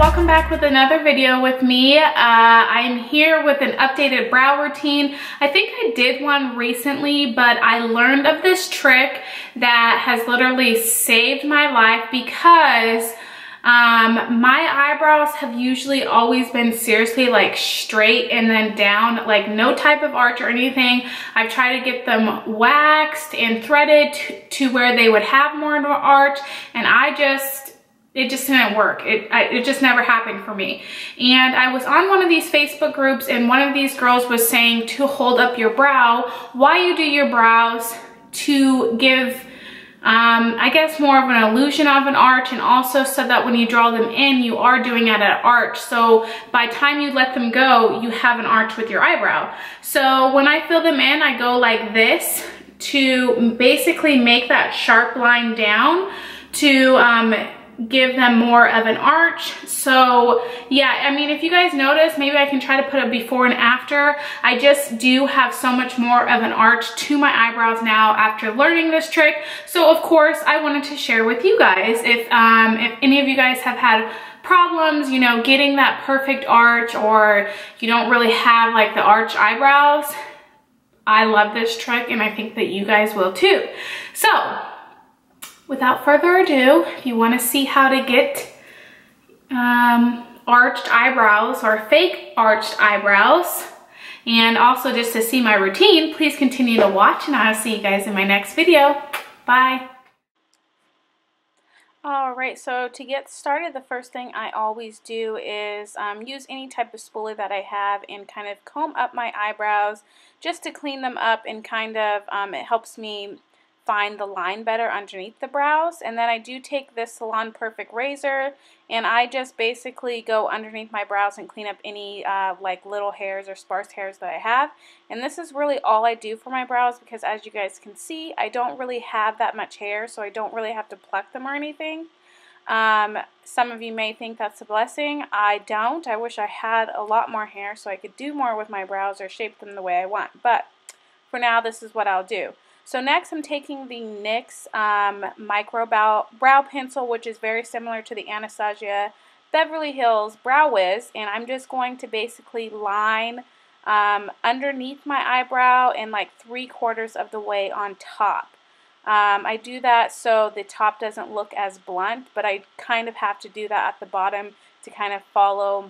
welcome back with another video with me. I'm here with an updated brow routine. I think I did one recently, but I learned of this trick that has literally saved my life because my eyebrows have usually always been seriously like straight and then down, like no type of arch or anything. I've tried to get them waxed and threaded to where they would have more of an arch, and it just didn't work. It just never happened for me. And I was on one of these Facebook groups, and one of these girls was saying to hold up your brow while you do your brows to give I guess more of an illusion of an arch, and also so that when you draw them in, you are doing it at an arch. So by the time you let them go, you have an arch with your eyebrow. So when I fill them in, I go like this to basically make that sharp line down to give them more of an arch. So yeah, I mean, if you guys notice, maybe I can try to put a before and after. I just do have so much more of an arch to my eyebrows now after learning this trick. So of course I wanted to share with you guys. If any of you guys have had problems, you know, getting that perfect arch, or you don't really have like the arch eyebrows, I love this trick and I think that you guys will too. So without further ado, if you want to see how to get arched eyebrows or fake arched eyebrows, and also just to see my routine, please continue to watch, and I'll see you guys in my next video. Bye. Alright, so to get started, the first thing I always do is use any type of spoolie that I have and kind of comb up my eyebrows just to clean them up, and kind of it helps me find the line better underneath the brows. And then I do take this Salon Perfect razor, and I just basically go underneath my brows and clean up any like little hairs or sparse hairs that I have. And this is really all I do for my brows, because as you guys can see, I don't really have that much hair, so I don't really have to pluck them or anything. Some of you may think that's a blessing. I don't. I wish I had a lot more hair so I could do more with my brows or shape them the way I want. But for now, this is what I'll do. So next I'm taking the NYX Micro Brow Pencil, which is very similar to the Anastasia Beverly Hills Brow Wiz, and I'm just going to basically line underneath my eyebrow and like 3/4 of the way on top. I do that so the top doesn't look as blunt, but I kind of have to do that at the bottom to kind of follow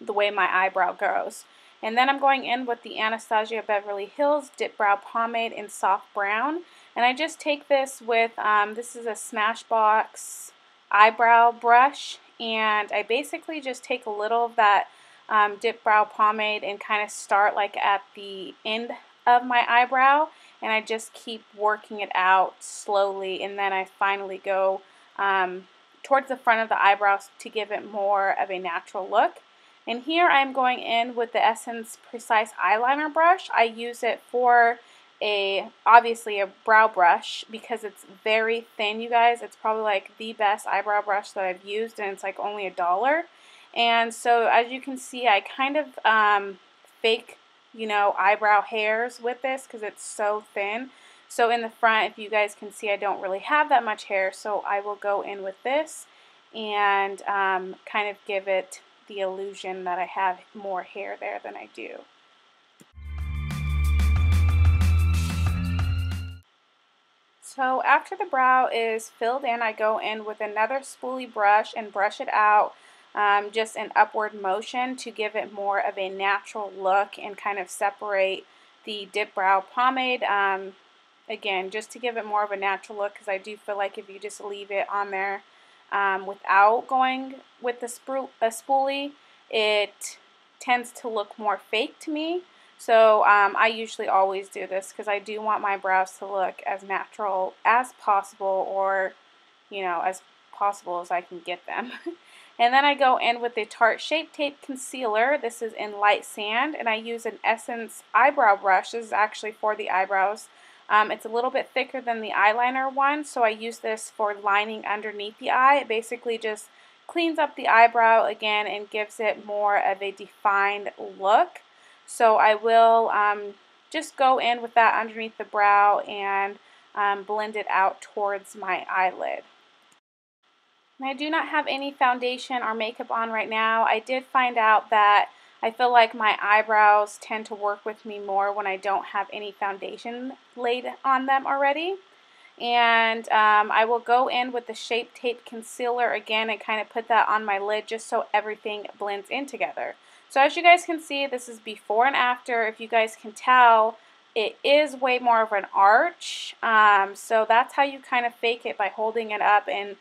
the way my eyebrow goes. And then I'm going in with the Anastasia Beverly Hills Dip Brow Pomade in Soft Brown. And I just take this with, this is a Smashbox eyebrow brush. And I basically just take a little of that Dip Brow Pomade and kind of start like at the end of my eyebrow. And I just keep working it out slowly. And then I finally go towards the front of the eyebrows to give it more of a natural look. And here I'm going in with the Essence Precise Eyeliner brush. I use it for obviously a brow brush because it's very thin, you guys. It's probably like the best eyebrow brush that I've used, and it's like only $1. And so as you can see, I kind of fake, you know, eyebrow hairs with this because it's so thin. So in the front, if you guys can see, I don't really have that much hair, so I will go in with this and kind of give it the illusion that I have more hair there than I do. So after the brow is filled in, I go in with another spoolie brush and brush it out just in upward motion to give it more of a natural look and kind of separate the Dip Brow Pomade. Again, just to give it more of a natural look, because I do feel like if you just leave it on there without going with the spoolie, it tends to look more fake to me. So I usually always do this because I do want my brows to look as natural as possible, or you know, as possible as I can get them. And then I go in with the Tarte Shape Tape Concealer. This is in Light Sand, and I use an Essence eyebrow brush. This is actually for the eyebrows. It's a little bit thicker than the eyeliner one, so I use this for lining underneath the eye. It basically just cleans up the eyebrow again and gives it more of a defined look. So I will just go in with that underneath the brow and blend it out towards my eyelid. And I do not have any foundation or makeup on right now. I did find out that I feel like my eyebrows tend to work with me more when I don't have any foundation laid on them already. And I will go in with the Shape Tape Concealer again and kind of put that on my lid just so everything blends in together. So as you guys can see, this is before and after. If you guys can tell, it is way more of an arch. So that's how you kind of fake it, by holding it up and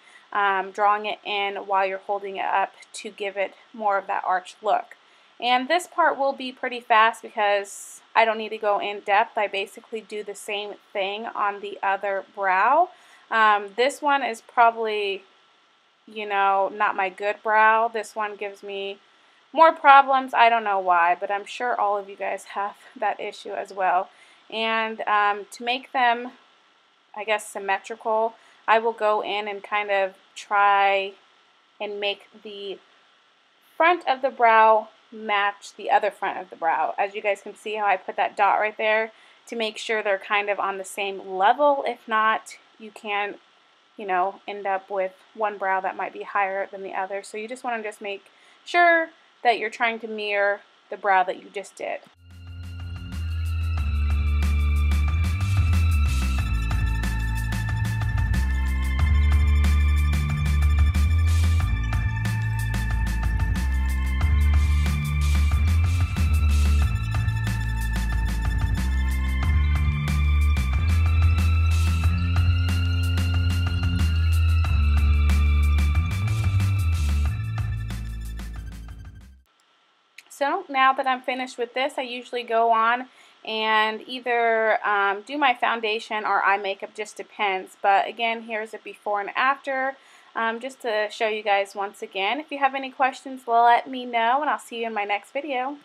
drawing it in while you're holding it up to give it more of that arch look. And this part will be pretty fast because I don't need to go in depth. I basically do the same thing on the other brow. This one is probably, you know, not my good brow. This one gives me more problems. I don't know why, but I'm sure all of you guys have that issue as well. And to make them, I guess, symmetrical, I will go in and kind of try and make the front of the brow match the other front of the brow. As you guys can see how I put that dot right there to make sure they're kind of on the same level. If not, you can, you know, end up with one brow that might be higher than the other. So you just want to just make sure that you're trying to mirror the brow that you just did. So now that I'm finished with this, I usually go on and either do my foundation or eye makeup, just depends. But again, here's a before and after, just to show you guys once again. If you have any questions, let me know, and I'll see you in my next video.